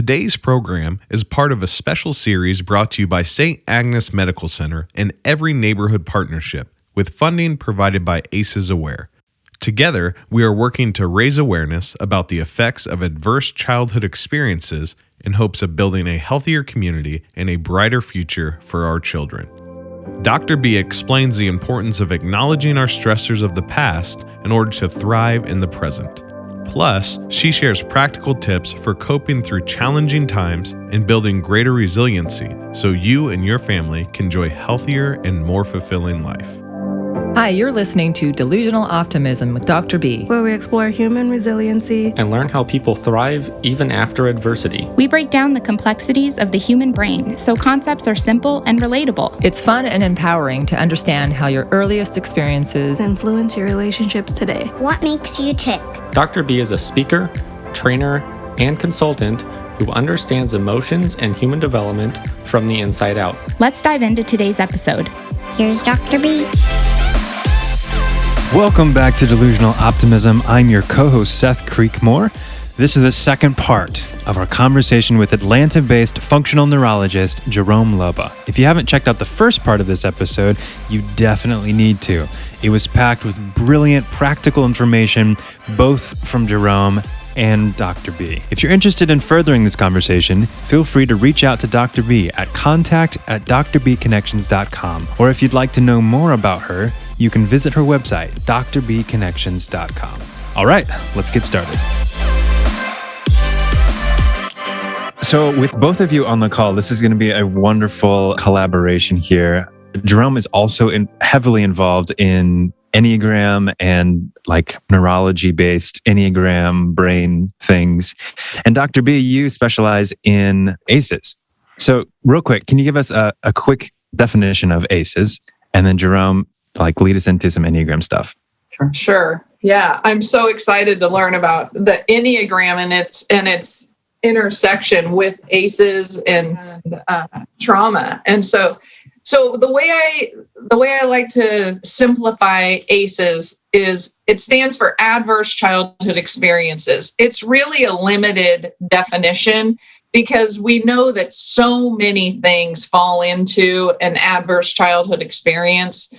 Today's program is part of a special series brought to you by St. Agnes Medical Center and Every Neighborhood Partnership, with funding provided by ACEs Aware. Together, we are working to raise awareness about the effects of adverse childhood experiences in hopes of building a healthier community and a brighter future for our children. Dr. B explains the importance of acknowledging our stressors of the past in order to thrive in the present. Plus, she shares practical tips for coping through challenging times and building greater resiliency so you and your family can enjoy healthier and more fulfilling life. Hi, you're listening to Delusional Optimism with Dr. B, where we explore human resiliency and learn how people thrive even after adversity. We break down the complexities of the human brain so concepts are simple and relatable. It's fun and empowering to understand how your earliest experiences influence your relationships today. What makes you tick? Dr. B is a speaker, trainer, and consultant who understands emotions and human development from the inside out. Let's dive into today's episode. Here's Dr. B. Welcome back to Delusional Optimism. I'm your co-host, Seth Creekmore. This is the second part of our conversation with Atlanta-based functional neurologist Jerome Lubbe. If you haven't checked out the first part of this episode, you definitely need to. It was packed with brilliant practical information, both from Jerome and Dr. B. If you're interested in furthering this conversation, feel free to reach out to Dr. B at contact@drbconnections.com. Or if you'd like to know more about her, you can visit her website, drbconnections.com. All right, let's get started. So with both of you on the call, this is going to be a wonderful collaboration here. Jerome is also heavily involved in Enneagram and like neurology-based Enneagram brain things. And Dr. B, you specialize in ACEs. So real quick, can you give us a quick definition of ACEs? And then Jerome, lead us into some Enneagram stuff. Sure. Yeah, I'm so excited to learn about the Enneagram and its intersection with ACEs and trauma. And so the way I like to simplify ACEs is it stands for adverse childhood experiences. It's really a limited definition because we know that so many things fall into an adverse childhood experience.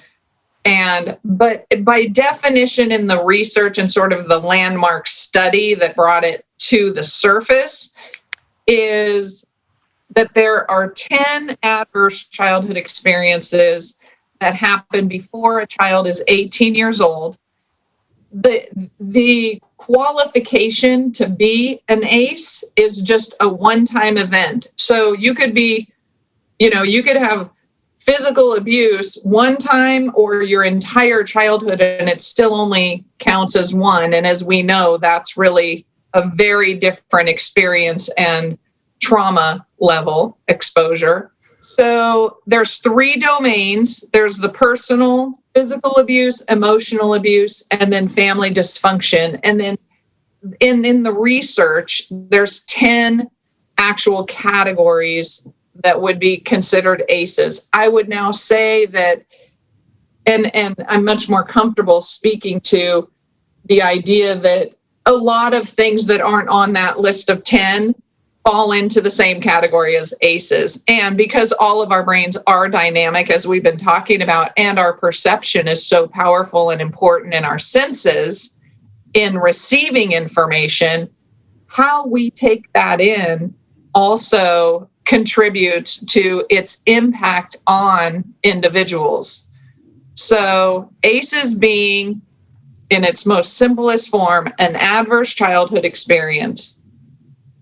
But by definition in the research and sort of the landmark study that brought it to the surface is that there are 10 adverse childhood experiences that happen before a child is 18 years old. The qualification to be an ACE is just a one-time event. So you could have physical abuse one time or your entire childhood, and it still only counts as one. And as we know, that's really a very different experience and trauma level exposure. So there's 3 domains. There's the personal, physical abuse, emotional abuse, and then family dysfunction. And then in the research, there's 10 actual categories that would be considered ACEs. I would now say that, and I'm much more comfortable speaking to the idea that a lot of things that aren't on that list of 10 fall into the same category as ACEs. And because all of our brains are dynamic, as we've been talking about, and our perception is so powerful and important in our senses in receiving information, how we take that in also contributes to its impact on individuals. So ACEs being, in its most simplest form, an adverse childhood experience.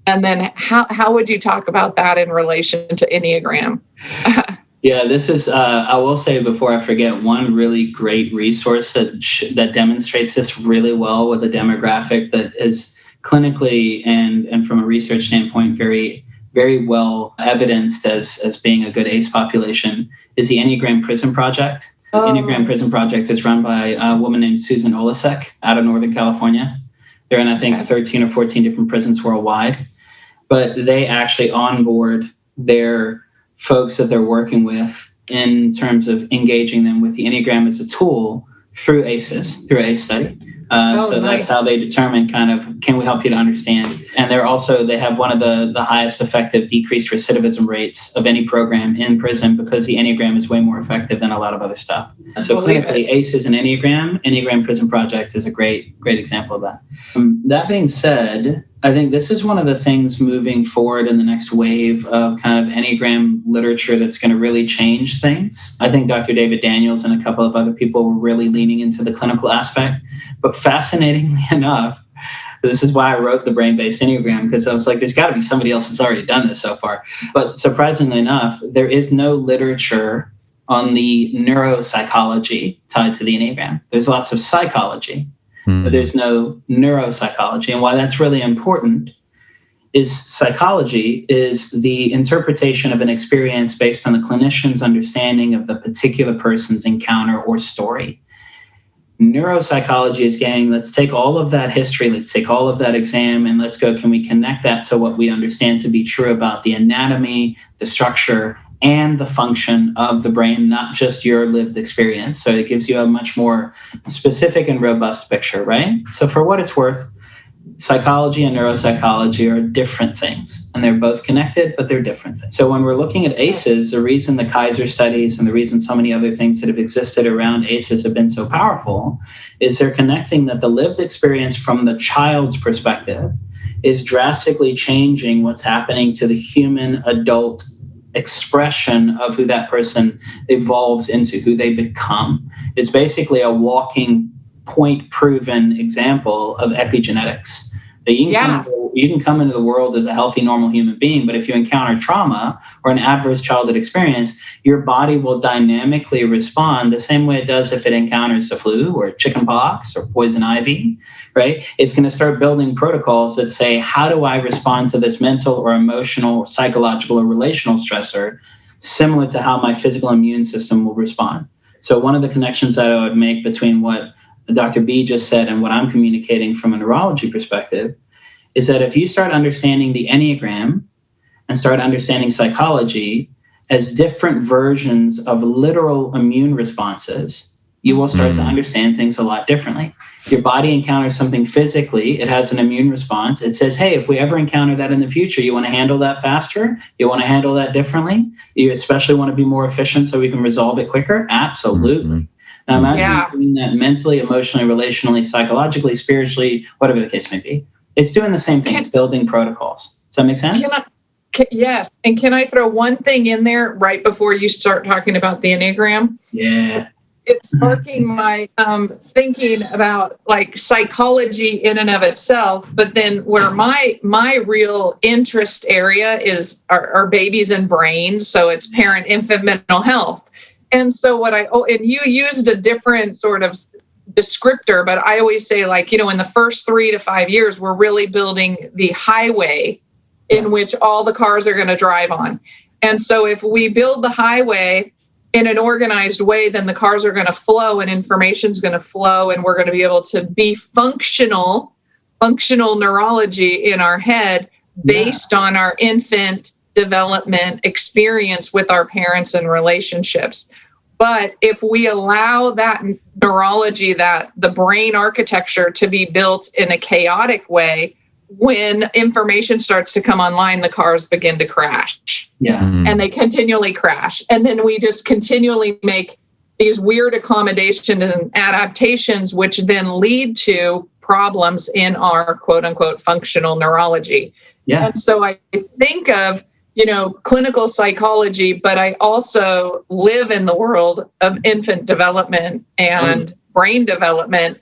And then how would you talk about that in relation to Enneagram? Yeah, this is, I will say before I forget, one really great resource that demonstrates this really well with a demographic that is clinically and from a research standpoint very well evidenced as being a good ACE population is the Enneagram Prison Project. The Enneagram Prison Project is run by a woman named Susan Olasek out of Northern California. They're in, I think, 13 or 14 different prisons worldwide. But they actually onboard their folks that they're working with in terms of engaging them with the Enneagram as a tool through ACEs, through ACE study. Nice. That's how they determine kind of, can we help you to understand? And they have one of the highest effective decreased recidivism rates of any program in prison because the Enneagram is way more effective than a lot of other stuff. So clinically, ACEs and Enneagram Prison Project is a great example of that. That being said, I think this is one of the things moving forward in the next wave of kind of Enneagram literature that's going to really change things. I think Dr. David Daniels and a couple of other people were really leaning into the clinical aspect. But fascinatingly enough, this is why I wrote the brain-based Enneagram, because I was like, there's got to be somebody else that's already done this so far. But surprisingly enough, there is no literature on the neuropsychology tied to the Enneagram. There's lots of psychology. But there's no neuropsychology. And why that's really important is psychology is the interpretation of an experience based on the clinician's understanding of the particular person's encounter or story. Neuropsychology is getting, let's take all of that history, let's take all of that exam, and let's go, can we connect that to what we understand to be true about the anatomy, the structure, and the function of the brain, not just your lived experience. So it gives you a much more specific and robust picture, right? So for what it's worth, psychology and neuropsychology are different things, and they're both connected, but they're different things. So when we're looking at ACEs, the reason the Kaiser studies and the reason so many other things that have existed around ACEs have been so powerful is they're connecting that the lived experience from the child's perspective is drastically changing what's happening to the human adult expression of who that person evolves into, who they become. It's basically a walking point-proven example of epigenetics. That you can come into the world as a healthy, normal human being, but if you encounter trauma or an adverse childhood experience, your body will dynamically respond the same way it does if it encounters the flu or chickenpox or poison ivy, right? It's going to start building protocols that say, how do I respond to this mental or emotional, or psychological or relational stressor, similar to how my physical immune system will respond? So one of the connections that I would make between what Dr. B just said and what I'm communicating from a neurology perspective is that if you start understanding the Enneagram and start understanding psychology as different versions of literal immune responses, you will start to understand things a lot differently. Your body encounters something physically, it has an immune response. It says, hey, if we ever encounter that in the future, you want to handle that faster? You want to handle that differently? You especially want to be more efficient so we can resolve it quicker? Absolutely. Now imagine doing that mentally, emotionally, relationally, psychologically, spiritually, whatever the case may be. It's doing the same thing. It's building protocols. Does that make sense? Yes. And can I throw one thing in there right before you start talking about the Enneagram? Yeah. It's sparking my thinking about like psychology in and of itself, but then where my real interest area is our babies and brains. So it's parent-infant mental health. And so and you used a different sort of descriptor, but I always say, like, in the first 3 to 5 years, we're really building the highway in which all the cars are going to drive on. And so if we build the highway in an organized way, then the cars are going to flow and information's going to flow, and we're going to be able to be functional neurology in our head based on our infant development experience with our parents and relationships. But if we allow that neurology, that the brain architecture to be built in a chaotic way, when information starts to come online, the cars begin to crash. Yeah. And they continually crash. And then we just continually make these weird accommodations and adaptations, which then lead to problems in our quote unquote functional neurology. Yeah. And so I think of, clinical psychology, but I also live in the world of infant development and brain development.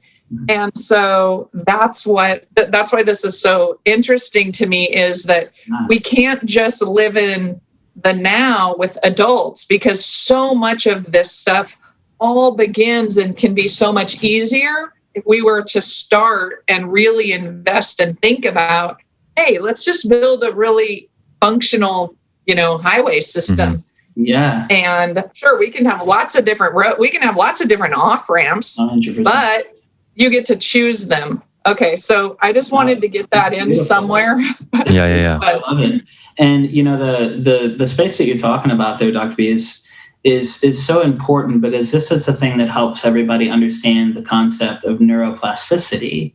And so that's why this is so interesting to me, is that we can't just live in the now with adults, because so much of this stuff all begins and can be so much easier if we were to start and really invest and think about, hey, let's just build a really functional, highway system. Yeah. And sure, we can have lots of different we can have lots of different off ramps, 100%. but you get to choose them. Okay, so I just wanted to get that in somewhere. Yeah. I love it. And the space that you're talking about there, Dr. B, is so important, because this is the thing that helps everybody understand the concept of neuroplasticity.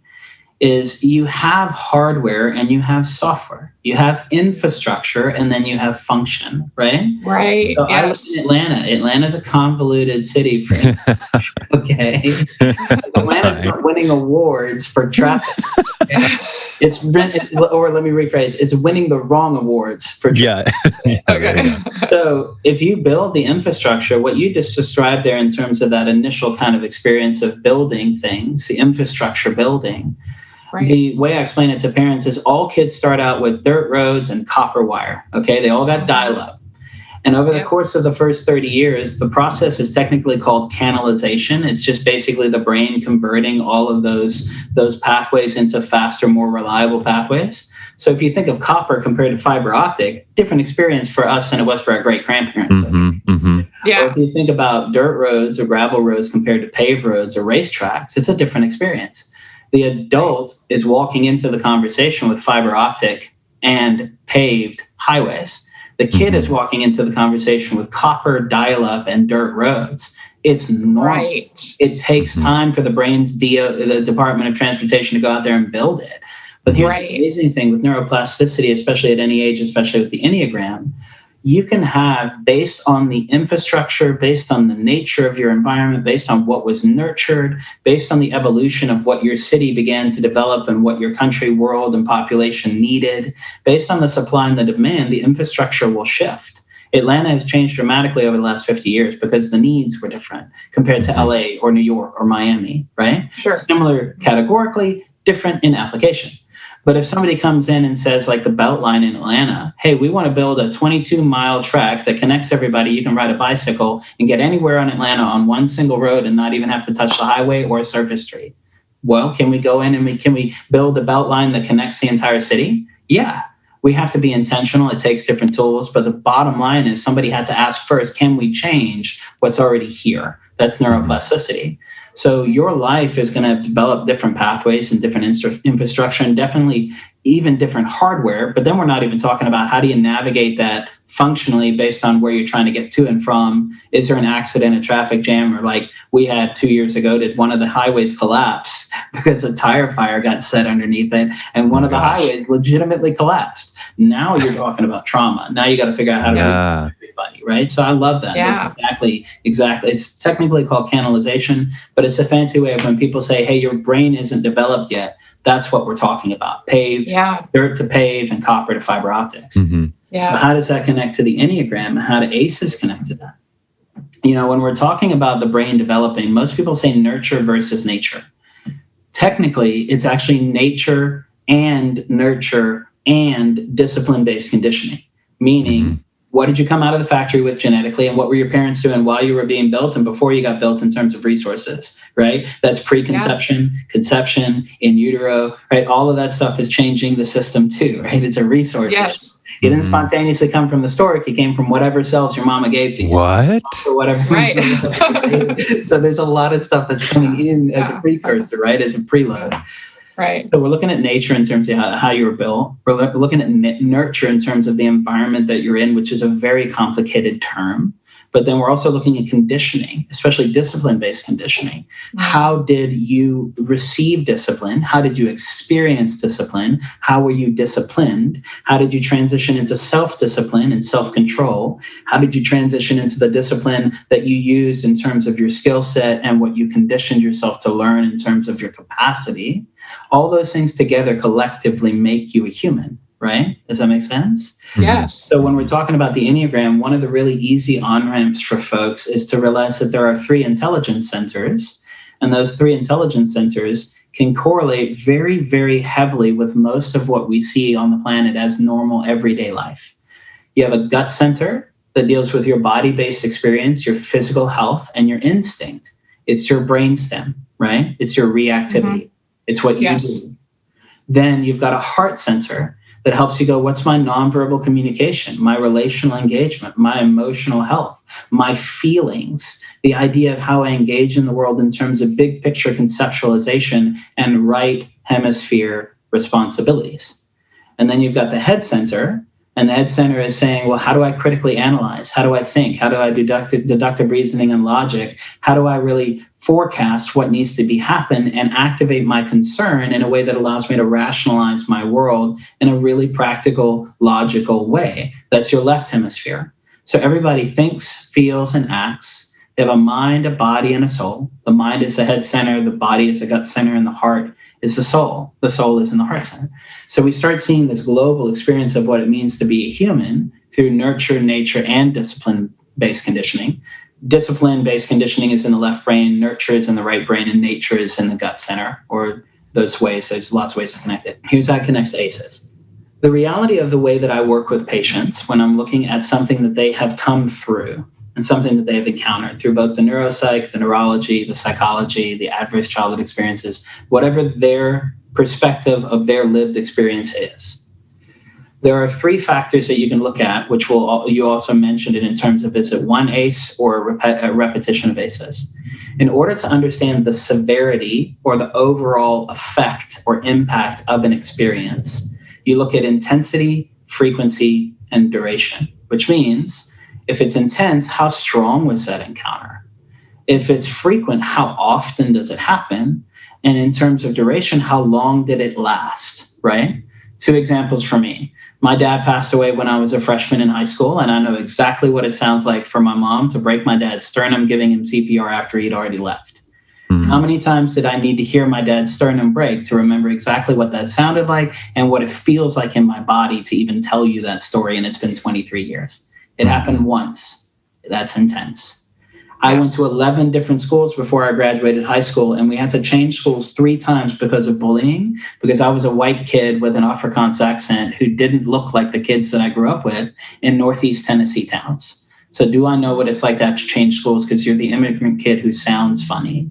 Is you have hardware and you have software, you have infrastructure, and then you have function, right? Right. So Yes. I live in Atlanta. Atlanta's a convoluted city for okay. Atlanta's not winning awards for traffic. Or let me rephrase, it's winning the wrong awards for traffic. Okay. So if you build the infrastructure, what you just described there in terms of that initial kind of experience of building things, the infrastructure building, Right. The way I explain it to parents is all kids start out with dirt roads and copper wire. Okay. They all got dial-up. And over the course of the first 30 years, the process is technically called canalization. It's just basically the brain converting all of those pathways into faster, more reliable pathways. So if you think of copper compared to fiber optic, different experience for us than it was for our great grandparents. Yeah. Or if you think about dirt roads or gravel roads compared to paved roads or racetracks, it's a different experience. The adult is walking into the conversation with fiber optic and paved highways. The kid is walking into the conversation with copper, dial-up, and dirt roads. It's normal. Right. It takes time for the brain's the Department of Transportation to go out there and build it. But here's the amazing thing with neuroplasticity, especially at any age, especially with the Enneagram, you can have, based on the infrastructure, based on the nature of your environment, based on what was nurtured, based on the evolution of what your city began to develop and what your country, world, and population needed, based on the supply and the demand, the infrastructure will shift. Atlanta has changed dramatically over the last 50 years because the needs were different compared to LA or New York or Miami, right? Sure. Similar categorically, different in application. But if somebody comes in and says, like the Beltline in Atlanta, hey, we want to build a 22-mile track that connects everybody. You can ride a bicycle and get anywhere on Atlanta on one single road and not even have to touch the highway or a surface street. Well, can we go in and can we build a Beltline that connects the entire city? Yeah. We have to be intentional. It takes different tools. But the bottom line is somebody had to ask first, can we change what's already here? That's neuroplasticity. So your life is going to develop different pathways and different infrastructure and definitely even different hardware. But then we're not even talking about how do you navigate that functionally based on where you're trying to get to and from. Is there an accident, a traffic jam, or like we had 2 years ago, did one of the highways collapse because a tire fire got set underneath it and one of the highways legitimately collapsed. Now you're talking about trauma. Now you got to figure out how to reach everybody, right? So I love that. Yeah. That's exactly. It's technically called canalization, but it's a fancy way of when people say, hey, your brain isn't developed yet. That's what we're talking about. Dirt to pave, and copper to fiber optics. Yeah. So how does that connect to the Enneagram? How do ACEs connect to that? You know, when we're talking about the brain developing, most people say nurture versus nature. Technically, it's actually nature and nurture and discipline-based conditioning, meaning what did you come out of the factory with genetically and what were your parents doing while you were being built and before you got built in terms of resources, right? That's preconception, conception, in utero, right? All of that stuff is changing the system too, right? It's a resource. Yes. It didn't spontaneously come from the stork. It came from whatever cells your mama gave to you. What? Or whatever. Right. So there's a lot of stuff that's coming in as a precursor, right? As a preload. Right. So we're looking at nature in terms of how you were built. We're looking at nurture in terms of the environment that you're in, which is a very complicated term. But then we're also looking at conditioning, especially discipline-based conditioning. How did you receive discipline? How did you experience discipline? How were you disciplined? How did you transition into self-discipline and self-control? How did you transition into the discipline that you used in terms of your skill set and what you conditioned yourself to learn in terms of your capacity? All those things together collectively make you a human, right? Does that make sense? Yes. So when we're talking about the Enneagram, one of the really easy on-ramps for folks is to realize that there are 3 intelligence centers, and those 3 intelligence centers can correlate very, very heavily with most of what we see on the planet as normal everyday life. You have a gut center that deals with your body-based experience, your physical health, and your instinct. It's your brainstem, right? It's your reactivity. It's what you do. Then you've got a heart center that helps you go, what's my nonverbal communication, my relational engagement, my emotional health, my feelings, the idea of how I engage in the world in terms of big picture conceptualization and right hemisphere responsibilities. And then you've got the head center, And the head center is saying, well, how do I critically analyze? How do I think? How do I deductive reasoning and logic? How do I really forecast what needs to be happen and activate my concern in a way that allows me to rationalize my world in a really practical, logical way? That's your left hemisphere. So everybody thinks, feels, and acts. They have a mind, a body, and a soul. The mind is the head center, the body is the gut center, and the heart is the soul. The soul is in the heart center. So we start seeing this global experience of what it means to be a human through nurture, nature, and discipline-based conditioning. Discipline-based conditioning is in the left brain, nurture is in the right brain, and nature is in the gut center, or those ways. There's lots of ways to connect it. Here's how it connects to ACEs. The reality of the way that I work with patients when I'm looking at something that they have come through and something that they've encountered through both the neuropsych, the neurology, the psychology, the adverse childhood experiences, whatever their perspective of their lived experience is. There are 3 factors that you can look at, which you also mentioned it in terms of is it one ACE or a repetition of ACEs. In order to understand the severity or the overall effect or impact of an experience, you look at intensity, frequency, and duration, which means if it's intense, how strong was that encounter? If it's frequent, how often does it happen? And in terms of duration, how long did it last, right? 2 examples for me. My dad passed away when I was a freshman in high school, and I know exactly what it sounds like for my mom to break my dad's sternum giving him CPR after he'd already left. How many times did I need to hear my dad's sternum break to remember exactly what that sounded like and what it feels like in my body to even tell you that story? And it's been 23 years. It happened once. That's intense. I went to 11 different schools before I graduated high school, and we had to change schools 3 times because of bullying, because I was a white kid with an Afrikaans accent who didn't look like the kids that I grew up with in Northeast Tennessee towns. So do I know what it's like to have to change schools because you're the immigrant kid who sounds funny?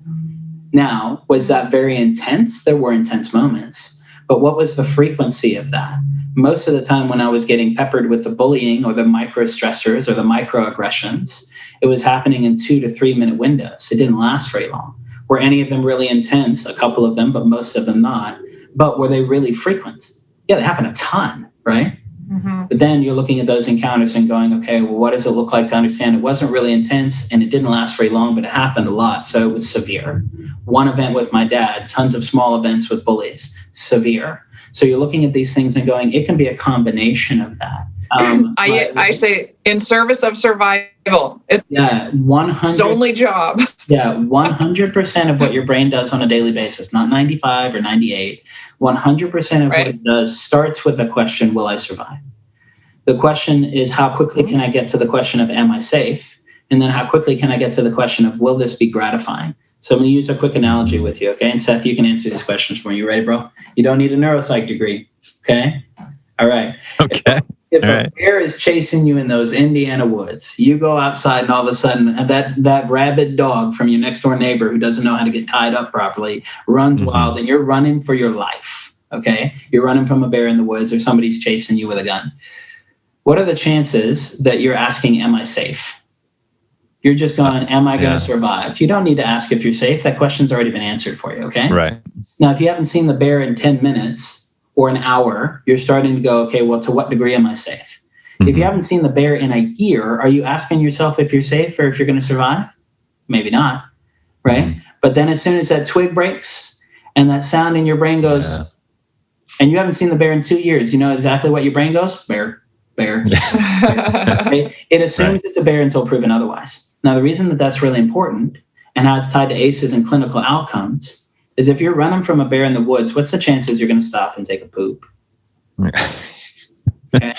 Now, was that very intense? There were intense moments. But what was the frequency of that? Most of the time when I was getting peppered with the bullying or the micro stressors or the microaggressions, it was happening in 2 to 3 minute windows. It didn't last very long. Were any of them really intense? A couple of them, but most of them not. But were they really frequent? Yeah, they happen a ton, right? Mm-hmm. But then you're looking at those encounters and going, okay, well, what does it look like to understand it wasn't really intense and it didn't last very long, but it happened a lot. So it was severe. One event with my dad, tons of small events with bullies, severe. So you're looking at these things and going, it can be a combination of that. I say in service of survival. It's 100. Its only job. 100% of what your brain does on a daily basis, not 95 or 98. 100% of what it does starts with the question, will I survive? The question is, how quickly can I get to the question of, am I safe? And then how quickly can I get to the question of, will this be gratifying? So I'm going to use a quick analogy with you, okay? And Seth, you can answer these questions for me. You ready, bro? You don't need a neuropsych degree, okay? All right. Okay. If a bear is chasing you in those Indiana woods, you go outside and all of a sudden that rabid dog from your next door neighbor who doesn't know how to get tied up properly runs wild and you're running for your life, okay? You're running from a bear in the woods or somebody's chasing you with a gun. What are the chances that you're asking, am I safe? You're just going, am I going to survive? You don't need to ask if you're safe. That question's already been answered for you, okay? Right. Now, if you haven't seen the bear in 10 minutes or an hour, you're starting to go, okay, well, to what degree am I safe? Mm-hmm. If you haven't seen the bear in a year, are you asking yourself if you're safe or if you're going to survive? Maybe not, right? Mm-hmm. But then as soon as that twig breaks and that sound in your brain goes, and you haven't seen the bear in 2 years, you know exactly what your brain goes? Bear. Right? It assumes it's a bear until proven otherwise. Now, the reason that that's really important and how it's tied to ACEs and clinical outcomes is if you're running from a bear in the woods, what's the chances you're going to stop and take a poop? Okay.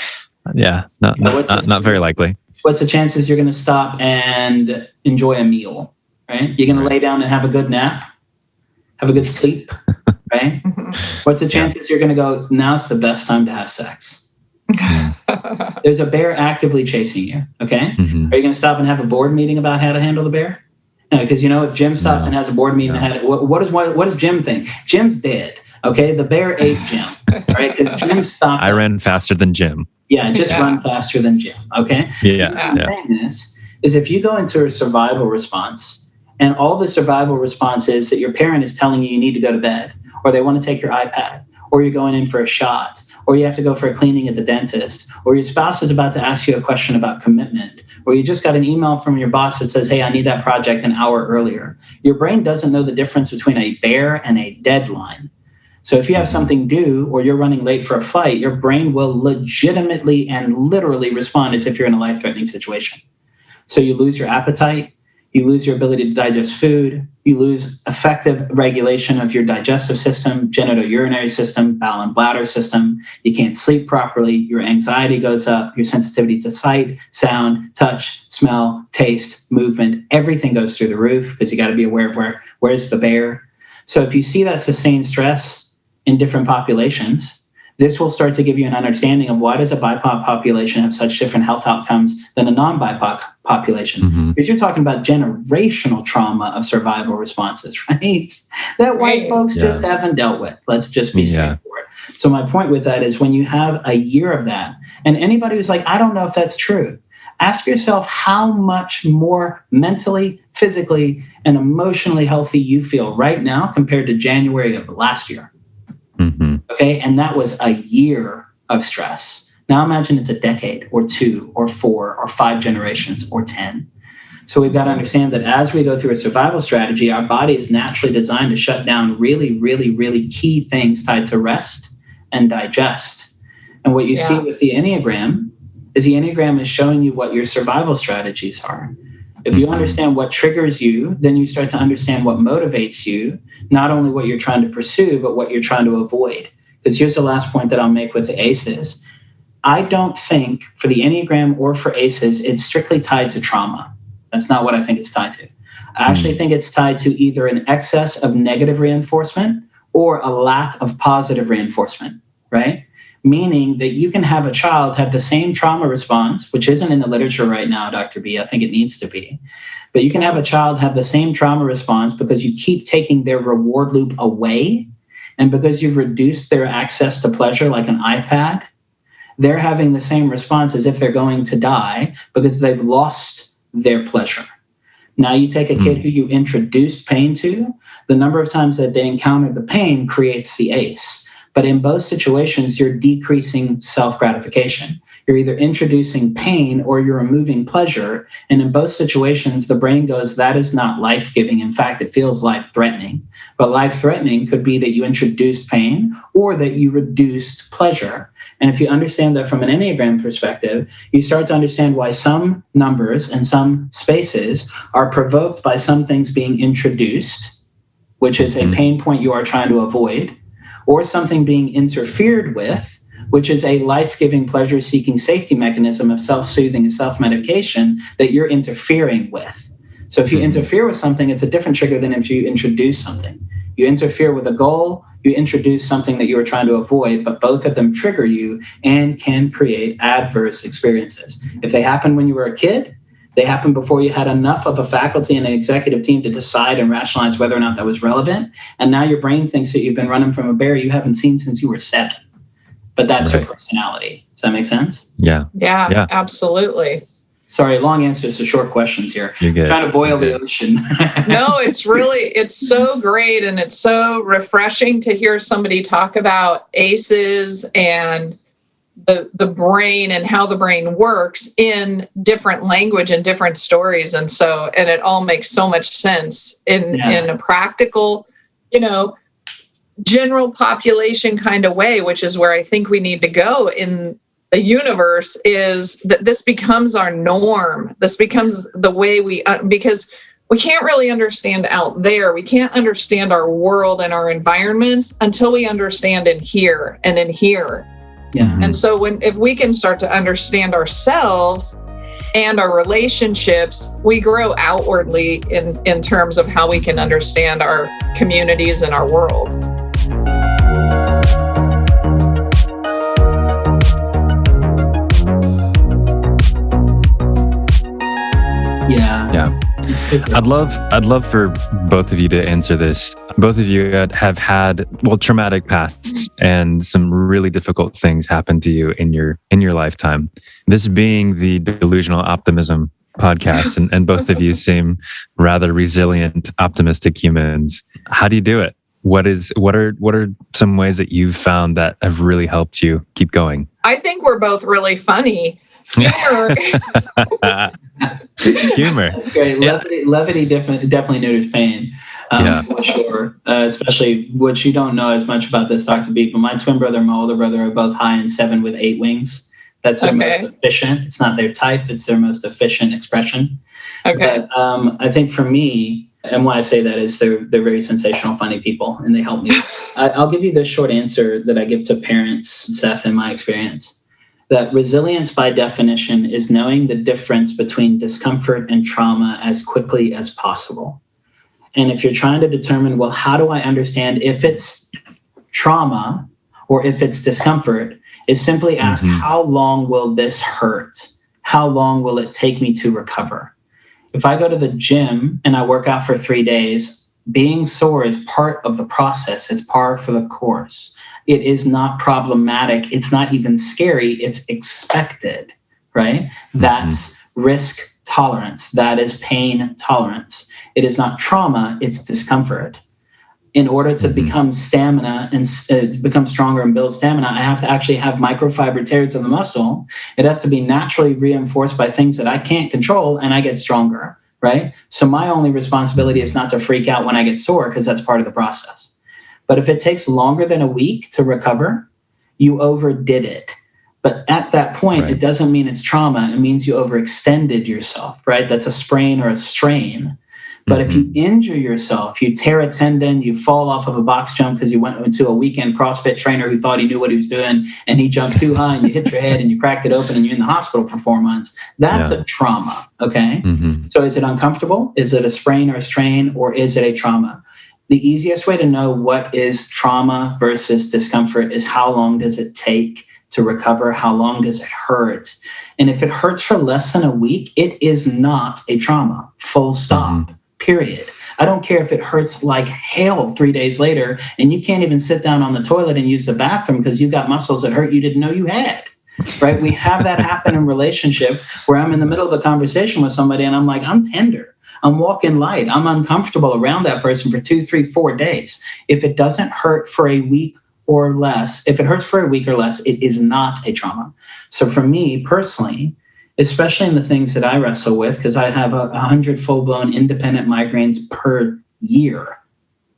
Not very likely. What's the chances you're going to stop and enjoy a meal, right? You're going to lay down and have a good nap, have a good sleep, right? What's the chances you're going to go, now's the best time to have sex? There's a bear actively chasing you, okay? Mm-hmm. Are you going to stop and have a board meeting about how to handle the bear? No, because if Jim stops and has a board meeting, what does Jim think? Jim's dead, okay? The bear ate Jim, right? Because Jim stopped. I ran faster than Jim. Yeah, run faster than Jim, okay? Yeah. I'm saying this is if you go into a survival response and all the survival response is that your parent is telling you need to go to bed, or they want to take your iPad, or you're going in for a shot, or you have to go for a cleaning at the dentist, or your spouse is about to ask you a question about commitment, or you just got an email from your boss that says, hey, I need that project an hour earlier. Your brain doesn't know the difference between a bear and a deadline. So if you have something due or you're running late for a flight, your brain will legitimately and literally respond as if you're in a life-threatening situation. So you lose your appetite, you lose your ability to digest food, you lose effective regulation of your digestive system, genitourinary system, bowel and bladder system. You can't sleep properly, your anxiety goes up, your sensitivity to sight, sound, touch, smell, taste, movement, everything goes through the roof because you got to be aware of where's the bear. So if you see that sustained stress in different populations, this will start to give you an understanding of why does a BIPOC population have such different health outcomes than a non-BIPOC population. Because you're talking about generational trauma of survival responses, right? That white folks just haven't dealt with. Let's just be straightforward. So my point with that is when you have a year of that, and anybody who's like, I don't know if that's true, ask yourself how much more mentally, physically, and emotionally healthy you feel right now compared to January of last year. Okay, and that was a year of stress. Now imagine it's a decade or 2 or 4 or 5 generations or 10. So we've got to understand that as we go through a survival strategy, our body is naturally designed to shut down really, really, really key things tied to rest and digest. And what you see with the Enneagram is showing you what your survival strategies are. If you understand what triggers you, then you start to understand what motivates you, not only what you're trying to pursue, but what you're trying to avoid. Because here's the last point that I'll make with the ACEs. I don't think for the Enneagram or for ACEs, it's strictly tied to trauma. That's not what I think it's tied to. I actually think it's tied to either an excess of negative reinforcement or a lack of positive reinforcement, right? Meaning that you can have a child have the same trauma response, which isn't in the literature right now, Dr. B. I think it needs to be. But you can have a child have the same trauma response because you keep taking their reward loop away. And because you've reduced their access to pleasure like an iPad, they're having the same response as if they're going to die because they've lost their pleasure. Now you take a kid who you introduced pain to, the number of times that they encounter the pain creates the ACE. But in both situations, you're decreasing self-gratification. You're either introducing pain or you're removing pleasure. And in both situations, the brain goes, that is not life-giving. In fact, it feels life-threatening. But life-threatening could be that you introduced pain or that you reduced pleasure. And if you understand that from an Enneagram perspective, you start to understand why some numbers and some spaces are provoked by some things being introduced, which is a pain point you are trying to avoid, or something being interfered with, which is a life-giving, pleasure-seeking safety mechanism of self-soothing and self-medication that you're interfering with. So if you interfere with something, it's a different trigger than if you introduce something. You interfere with a goal, you introduce something that you were trying to avoid, but both of them trigger you and can create adverse experiences. If they happen when you were a kid, they happened before you had enough of a faculty and an executive team to decide and rationalize whether or not that was relevant. And now your brain thinks that you've been running from a bear you haven't seen since you were 7. But that's your personality. Does that make sense? Yeah, absolutely. Sorry, long answers to short questions here. You're good. Trying to boil the ocean. No, it's so great. And it's so refreshing to hear somebody talk about ACEs and the brain and how the brain works in different language and different stories. And it all makes so much sense in a practical, general population kind of way, which is where I think we need to go in the universe, is that this becomes our norm. This becomes the way because we can't really understand out there. We can't understand our world and our environments until we understand in here and in here. Yeah. And so if we can start to understand ourselves and our relationships, we grow outwardly in terms of how we can understand our communities and our world. Yeah. I'd love for both of you to answer this. Both of you have had traumatic pasts and some really difficult things happen to you in your lifetime. This being the Delusional Optimism podcast, and both of you seem rather resilient, optimistic humans. How do you do it? what are some ways that you've found that have really helped you keep going? I think we're both really funny. Humor. That's great. Levity definitely neuters pain. For sure. Especially, which you don't know as much about this, Dr. B, but my twin brother and my older brother are both high in 7 with 8 wings. That's their most efficient. It's not their type, it's their most efficient expression. Okay. But I think for me, and why I say that is they're very sensational, funny people, and they help me. I'll give you the short answer that I give to parents, Seth, in my experience. That resilience, by definition, is knowing the difference between discomfort and trauma as quickly as possible. And if you're trying to determine, well, how do I understand if it's trauma or if it's discomfort, is simply ask, how long will this hurt? How long will it take me to recover? If I go to the gym and I work out for 3 days, being sore is part of the process. It's par for the course. It is not problematic. It's not even scary. It's expected, right? That's risk tolerance. That is pain tolerance. It is not trauma. It's discomfort. In order to become stamina and become stronger and build stamina, I have to actually have microfiber tears of the muscle. It has to be naturally reinforced by things that I can't control, and I get stronger, right? So my only responsibility is not to freak out when I get sore, because that's part of the process. But if it takes longer than a week to recover, you overdid it. But at that point, it doesn't mean it's trauma. It means you overextended yourself, right? That's a sprain or a strain. But if you injure yourself, you tear a tendon, you fall off of a box jump because you went into a weekend CrossFit trainer who thought he knew what he was doing, and he jumped too high and you hit your head and you cracked it open and you're in the hospital for 4 months. That's a trauma, okay? So is it uncomfortable? Is it a sprain or a strain, or is it a trauma? The easiest way to know what is trauma versus discomfort is how long does it take to recover? How long does it hurt? And if it hurts for less than a week, it is not a trauma, full stop, period. I don't care if it hurts like hell 3 days later and you can't even sit down on the toilet and use the bathroom because you've got muscles that hurt you didn't know you had, right? We have that happen in relationship where I'm in the middle of a conversation with somebody and I'm like, I'm tender. I'm walking light. I'm uncomfortable around that person for 2, 3, 4 days. If it doesn't hurt for a week or less, if it hurts for a week or less, it is not a trauma. So for me personally, especially in the things that I wrestle with, because I have 100 full-blown independent migraines per year.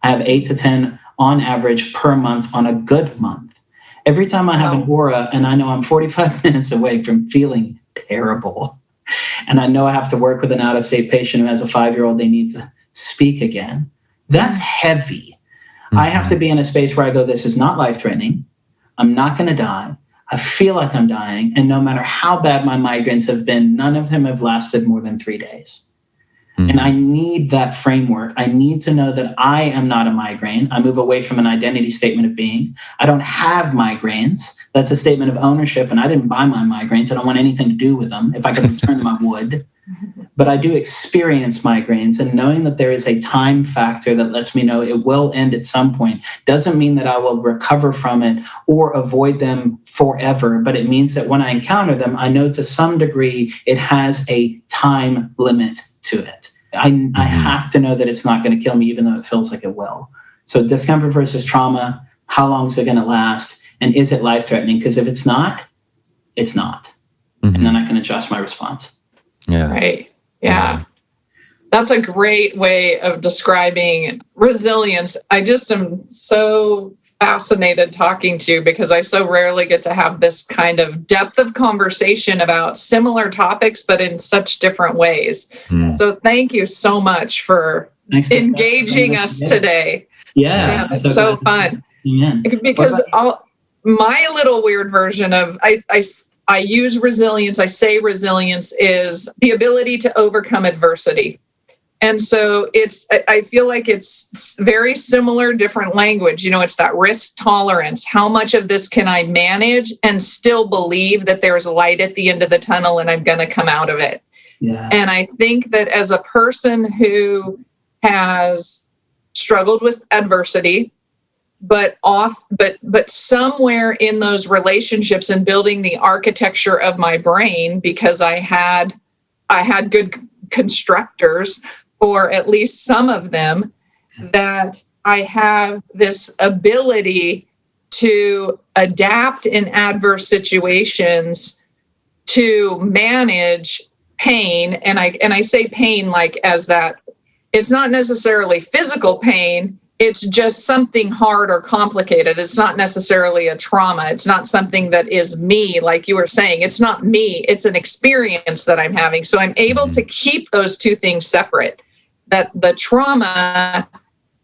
I have 8 to 10 on average per month on a good month. Every time I have an aura and I know I'm 45 minutes away from feeling terrible, and I know I have to work with an out-of-state patient who has a 5-year-old they need to speak again, that's heavy. I have to be in a space where I go, this is not life-threatening. I'm not going to die. I feel like I'm dying. And no matter how bad my migraines have been, none of them have lasted more than 3 days. And I need that framework. I need to know that I am not a migraine. I move away from an identity statement of being. I don't have migraines. That's a statement of ownership. And I didn't buy my migraines. I don't want anything to do with them. If I could return them, I would. But I do experience migraines, and knowing that there is a time factor that lets me know it will end at some point doesn't mean that I will recover from it or avoid them forever. But it means that when I encounter them, I know to some degree it has a time limit to it. I have to know that it's not going to kill me, even though it feels like it will. So discomfort versus trauma, how long is it going to last? And is it life-threatening? Because if it's not, it's not. And then I can adjust my response. Yeah. Right. Yeah. That's a great way of describing resilience. I just am so fascinated talking to you because I so rarely get to have this kind of depth of conversation about similar topics, but in such different ways. So thank you so much for engaging us today. Yeah. It's so fun. Amen. Because my little weird version of, I use resilience. I say resilience is the ability to overcome adversity. And so I feel like it's very similar, different language. You know, it's that risk tolerance. How much of this can I manage and still believe that there's light at the end of the tunnel and I'm going to come out of it? Yeah. And I think that as a person who has struggled with adversity, but somewhere in those relationships and building the architecture of my brain, because I had good constructors, or at least some of them, that I have this ability to adapt in adverse situations to manage pain. And I say pain like as that it's not necessarily physical pain. It's just something hard or complicated. It's not necessarily a trauma. It's not something that is me, like you were saying. It's not me. It's an experience that I'm having. So I'm able to keep those two things separate. That the trauma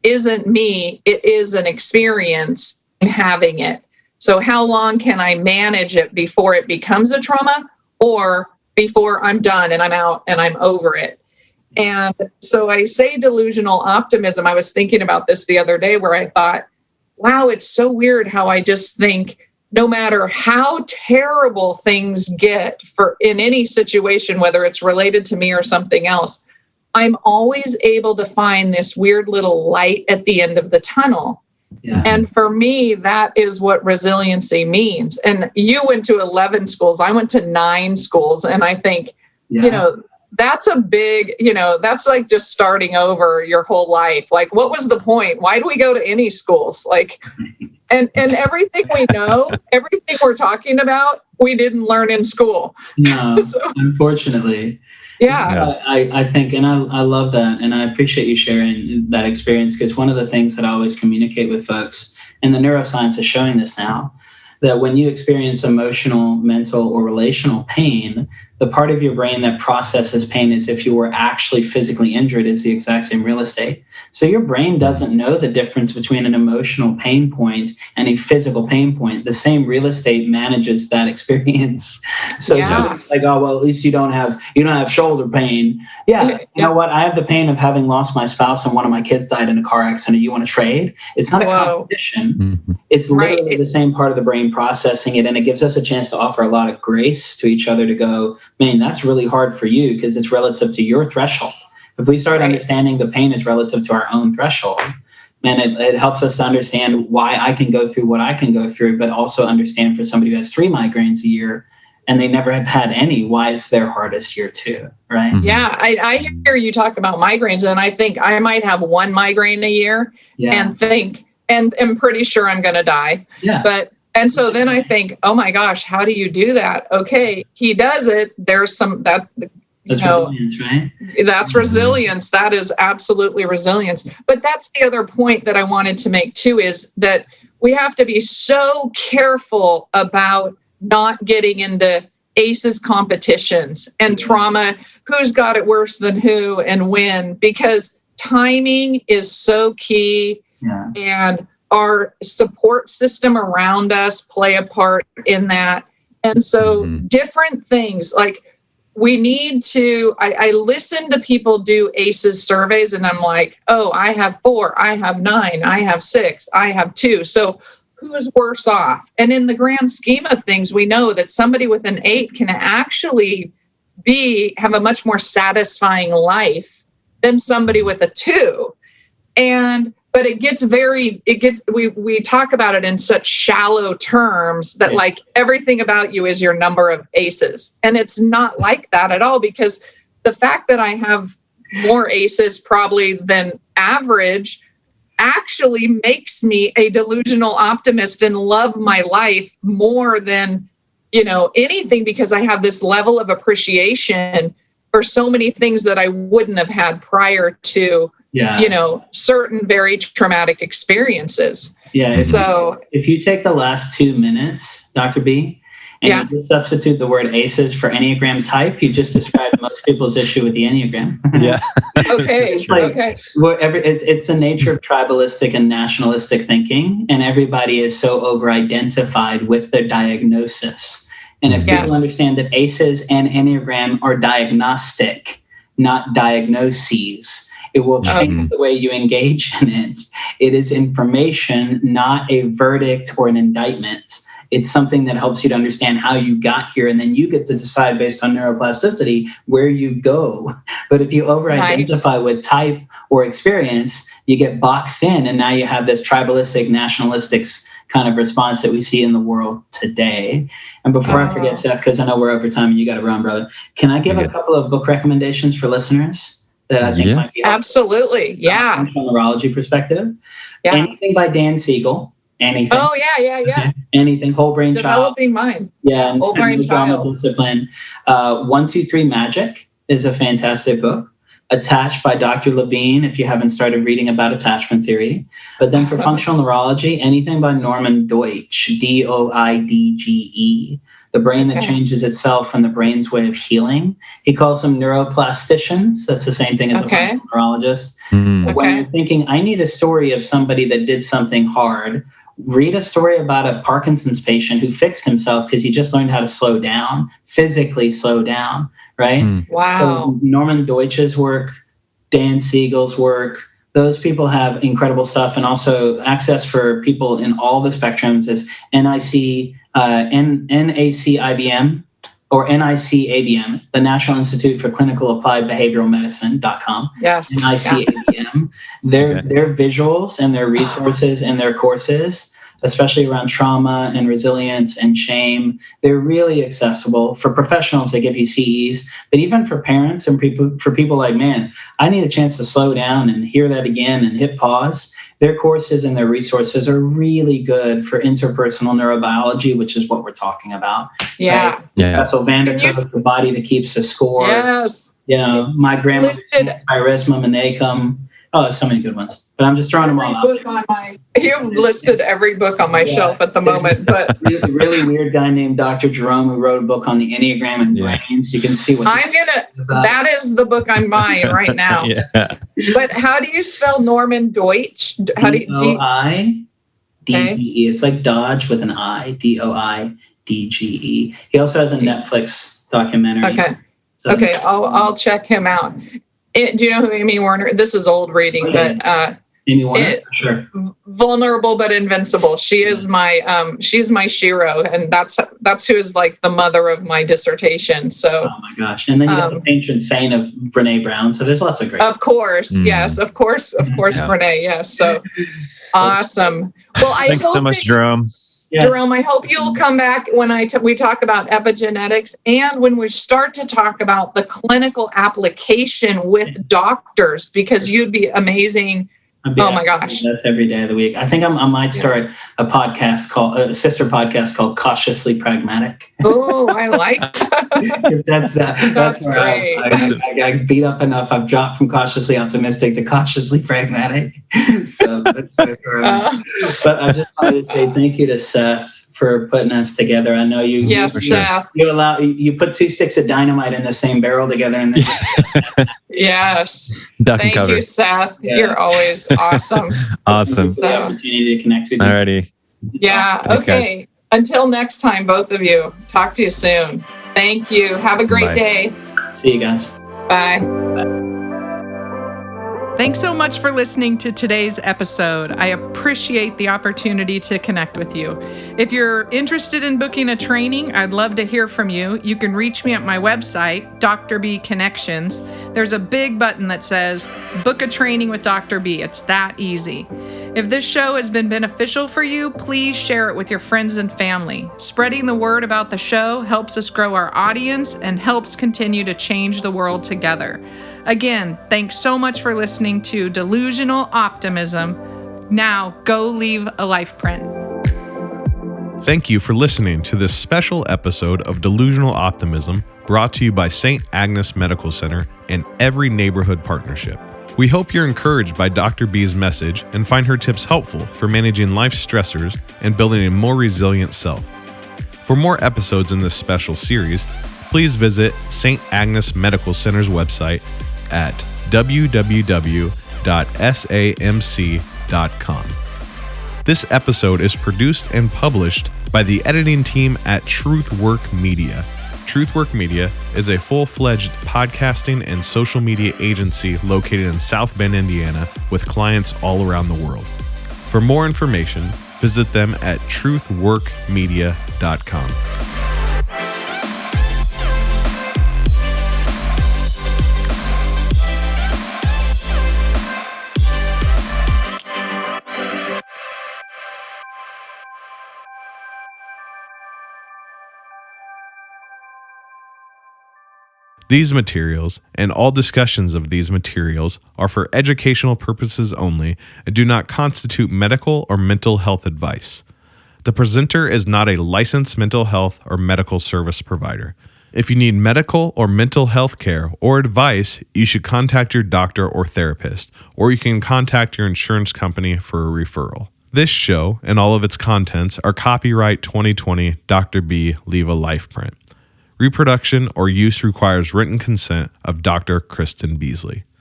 isn't me. It is an experience in having it. So how long can I manage it before it becomes a trauma, or before I'm done and I'm out and I'm over it? And so I say delusional optimism. I was thinking about this the other day where I thought, wow, it's so weird how I just think no matter how terrible things get in any situation, whether it's related to me or something else, I'm always able to find this weird little light at the end of the tunnel. Yeah. And for me, that is what resiliency means. And you went to 11 schools. I went to 9 schools. And I think, that's a big, that's like just starting over your whole life. Like, what was the point? Why do we go to any schools? Like, and everything we know, everything we're talking about, we didn't learn in school. No, unfortunately. Yeah. Yes. I think, and I love that. And I appreciate you sharing that experience, because one of the things that I always communicate with folks, and the neuroscience is showing this now, that when you experience emotional, mental, or relational pain, the part of your brain that processes pain as if you were actually physically injured is the exact same real estate. So your brain doesn't know the difference between an emotional pain point and a physical pain point. The same real estate manages that experience. So it's like, oh, well, at least you don't have shoulder pain. Yeah, you know what? I have the pain of having lost my spouse and one of my kids died in a car accident. You want to trade? It's not a competition. Mm-hmm. It's literally the same part of the brain processing it, and it gives us a chance to offer a lot of grace to each other to go, man, that's really hard for you because it's relative to your threshold. If we start understanding the pain is relative to our own threshold, man, it helps us to understand why I can go through what I can go through, but also understand for somebody who has 3 migraines a year and they never have had any, why it's their hardest year too, right? Mm-hmm. Yeah, I hear you talk about migraines, and I think I might have 1 migraine a year and think, and I'm pretty sure I'm going to die. Yeah. And so then I think, oh my gosh, how do you do that? Okay, he does it. There's that's resilience, right? That's resilience. That is absolutely resilience. But that's the other point that I wanted to make too, is that we have to be so careful about not getting into ACEs competitions and trauma, who's got it worse than who and when, because timing is so key. Yeah. And our support system around us play a part in that. And so different things, like we need to, I listen to people do ACEs surveys and I'm like, oh, I have 4, I have 9, I have 6, I have 2. So who's worse off? And in the grand scheme of things, we know that somebody with an 8 can actually have a much more satisfying life than somebody with a 2. But we talk about it in such shallow terms that like everything about you is your number of ACEs. And it's not like that at all, because the fact that I have more ACEs probably than average actually makes me a delusional optimist and love my life more than, anything, because I have this level of appreciation for so many things that I wouldn't have had prior to certain very traumatic experiences. Yeah. If you take the last 2 minutes, Dr. B, and you just substitute the word ACEs for Enneagram type, you just described most people's issue with the Enneagram. Yeah. Okay. It's the nature of tribalistic and nationalistic thinking, and everybody is so over-identified with their diagnosis. And if people understand that ACEs and Enneagram are diagnostic, not diagnoses, it will change the way you engage in it. It is information, not a verdict or an indictment. It's something that helps you to understand how you got here, and then you get to decide based on neuroplasticity where you go. But if you over-identify with type or experience, you get boxed in, and now you have this tribalistic, nationalistic kind of response that we see in the world today. And before I forget, Seth, because I know we're over time and you got to run, brother, can I give a couple of book recommendations for listeners? that I think might be helpful. Absolutely. Yeah. Functional neurology perspective. Yeah. Anything by Dan Siegel. Anything. Oh, yeah. Anything. Whole Brain Child. Developing Mind. Yeah. Whole Brain No Drama Child. Discipline. 1, 2, 3 Magic is a fantastic book. Attached by Dr. Levine, if you haven't started reading about attachment theory. But then for functional neurology, anything by Norman Deutsch, Doidge. The brain that changes itself and the brain's way of healing. He calls them neuroplasticians. That's the same thing as a functional neurologist. But when you're thinking, I need a story of somebody that did something hard, read a story about a Parkinson's patient who fixed himself because he just learned how to slow down, physically slow down, right? Wow. So Norman Deutsch's work, Dan Siegel's work, those people have incredible stuff, and also access for people in all the spectrums is NACIBM or NICABM, the National Institute for Clinical Applied Behavioral Medicine.com. Yes. NICABM. Their visuals and their resources and their courses, especially around trauma and resilience and shame, they're really accessible. For professionals, they give you CEs, but even for parents and for people like, man, I need a chance to slow down and hear that again and hit pause. Their courses and their resources are really good for interpersonal neurobiology, which is what we're talking about. Yeah. Right? Yeah. So Vanderkook, the body that keeps the score. Yes. You know, my grandmother's Irisma Manacum. Oh, there's so many good ones. But I'm just throwing them all out. You've listed every book on my shelf at the moment. But really weird guy named Dr. Jerome who wrote a book on the Enneagram and brains. You can see what that is the book I'm buying right now. But how do you spell Norman Deutsch? How do you Doidge? It's like Dodge with an I. Doidge. He also has a Netflix documentary. Okay, I'll check him out. Do you know who Amy Warner? This is old reading, but Amy Warner, sure. Vulnerable but invincible. She is she's my Shiro, and that's who is like the mother of my dissertation. So, oh my gosh! And then you have the patron saint of Brene Brown. So there's lots of great. Of course, yes, of course, Brene. Yes, so awesome. Well, thanks so much, Jerome. Yes. Jerome, I hope you'll come back when we talk about epigenetics and when we start to talk about the clinical application with doctors, because you'd be amazing. Oh my gosh. That's every day of the week. I think I might start a podcast a sister podcast called Cautiously Pragmatic. Oh, I like that. that's where great. I got beat up enough. I've dropped from cautiously optimistic to cautiously pragmatic. So that's but I just wanted to say thank you to Seth for putting us together. I know you. Yes, Seth. You put 2 sticks of dynamite in the same barrel together, and then yes. Thank you, Seth. Yeah. You're always awesome. Awesome. So, opportunity to connect with you. Alrighty. Yeah. Thanks, okay. Guys. Until next time, both of you. Talk to you soon. Thank you. Have a great day. See you guys. Bye. Thanks so much for listening to today's episode. I appreciate the opportunity to connect with you. If you're interested in booking a training, I'd love to hear from you. You can reach me at my website, Dr. B Connections. There's a big button that says, book a training with Dr. B. It's that easy. If this show has been beneficial for you, please share it with your friends and family. Spreading the word about the show helps us grow our audience and helps continue to change the world together. Again, thanks so much for listening to Delusional Optimism. Now, go leave a life print. Thank you for listening to this special episode of Delusional Optimism, brought to you by St. Agnes Medical Center and Every Neighborhood Partnership. We hope you're encouraged by Dr. B's message and find her tips helpful for managing life's stressors and building a more resilient self. For more episodes in this special series, please visit St. Agnes Medical Center's website at www.samc.com. This episode is produced and published by the editing team at Truthwork Media. Truthwork Media is a full-fledged podcasting and social media agency located in South Bend, Indiana, with clients all around the world. For more information, visit them at truthworkmedia.com. These materials and all discussions of these materials are for educational purposes only and do not constitute medical or mental health advice. The presenter is not a licensed mental health or medical service provider. If you need medical or mental health care or advice, you should contact your doctor or therapist, or you can contact your insurance company for a referral. This show and all of its contents are copyright 2020 Dr. B. Leave a Life print. Reproduction or use requires written consent of Dr. Kristen Beasley.